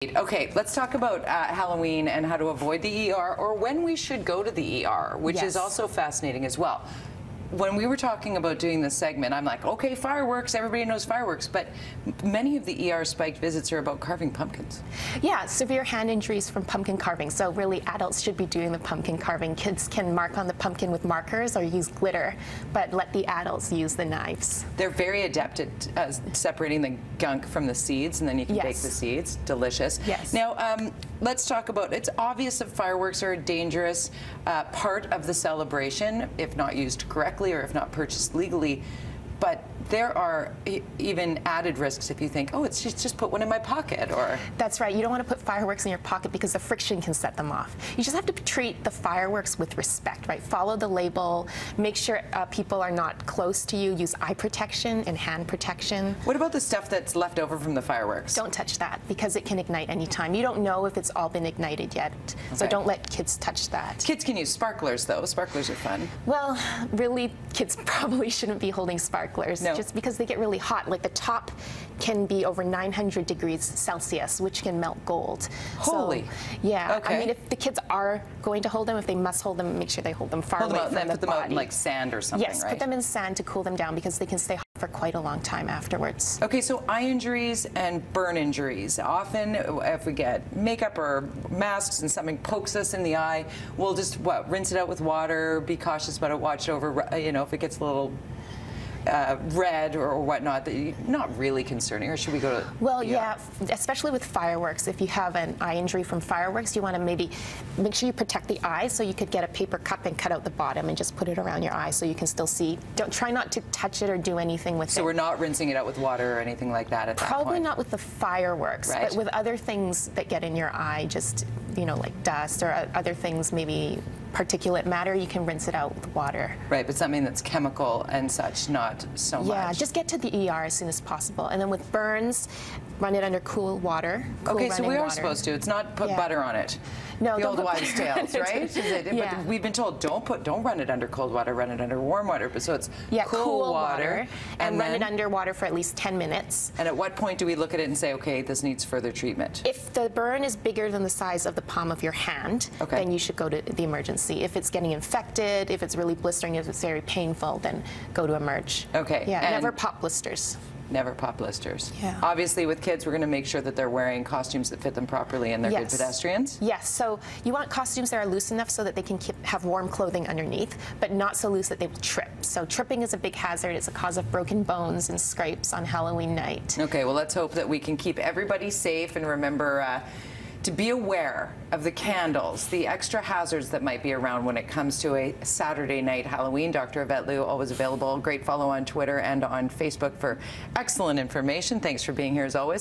Okay, let's talk about Halloween and how to avoid the ER, or when we should go to the ER, which is also fascinating as well. When we were talking about doing this segment, I'm like, okay, fireworks, everybody knows fireworks, but many of the ER spiked visits are about carving pumpkins. Yeah, severe hand injuries from pumpkin carving. So really, adults should be doing the pumpkin carving. Kids can mark on the pumpkin with markers or use glitter, but let the adults use the knives. They're very adept at separating the gunk from the seeds, and then you can bake the seeds. Delicious. Yes. Now, let's talk about, it's obvious that fireworks are a dangerous part of the celebration, if not used correctly or if not purchased legally, but there are even added risks if you think, oh, it's just put one in my pocket, or... That's right. You don't want to put fireworks in your pocket because the friction can set them off. You just have to treat the fireworks with respect, right? Follow the label. Make sure people are not close to you. Use eye protection and hand protection. What about the stuff that's left over from the fireworks? Don't touch that because it can ignite anytime. You don't know if it's all been ignited yet, so don't let kids touch that. Kids can use sparklers, though. Sparklers are fun. Well, really, kids probably shouldn't be holding sparklers. No. Just because they get really hot. Like the top can be over 900 degrees Celsius, which can melt gold. Holy. So, yeah. Okay. I mean, if the kids are going to hold them, if they must hold them, make sure they hold them far away from the body. Put them out in like sand or something, yes, right? put them in sand to cool them down because they can stay hot for quite a long time afterwards. Okay, so eye injuries and burn injuries. Often, if we get makeup or masks and something pokes us in the eye, we'll just, rinse it out with water, be cautious about it, watch over, you know, if it gets a little red or whatnot, not really concerning, or should we go to... Well, yeah, especially with fireworks. If you have an eye injury from fireworks, you want to maybe make sure you protect the eye, so you could get a paper cup and cut out the bottom and just put it around your eye so you can still see. Try not to touch it or do anything with it. So we're not rinsing it out with water or anything like that at that point? Probably not with the fireworks, but with other things that get in your eye, just, you know, like dust or other things, maybe particulate matter, you can rinse it out with water. Right, but something that's chemical and such, not so much. Yeah, just get to the ER as soon as possible. And then with burns, run it under cool water. Okay, so we are supposed to. It's not put butter on it. No, the old wives' tales, right? Is it? Yeah. But we've been told don't run it under cold water, run it under warm water. But so it's cool water, and run it under water for at least 10 minutes. And at what point do we look at it and say, okay, this needs further treatment? If the burn is bigger than the size of the palm of your hand, then you should go to the emergency. If it's getting infected, if it's really blistering, if it's very painful, then go to emerge. Okay. Yeah, and never pop blisters. Never pop blisters. Yeah. Obviously, with kids, we're going to make sure that they're wearing costumes that fit them properly and they're good pedestrians. Yes. So you want costumes that are loose enough so that they can have warm clothing underneath, but not so loose that they will trip. So tripping is a big hazard. It's a cause of broken bones and scrapes on Halloween night. Okay. Well, let's hope that we can keep everybody safe and remember to be aware of the candles, the extra hazards that might be around when it comes to a Saturday night Halloween. Dr. Yvette Lu, always available. Great follow on Twitter and on Facebook for excellent information. Thanks for being here as always.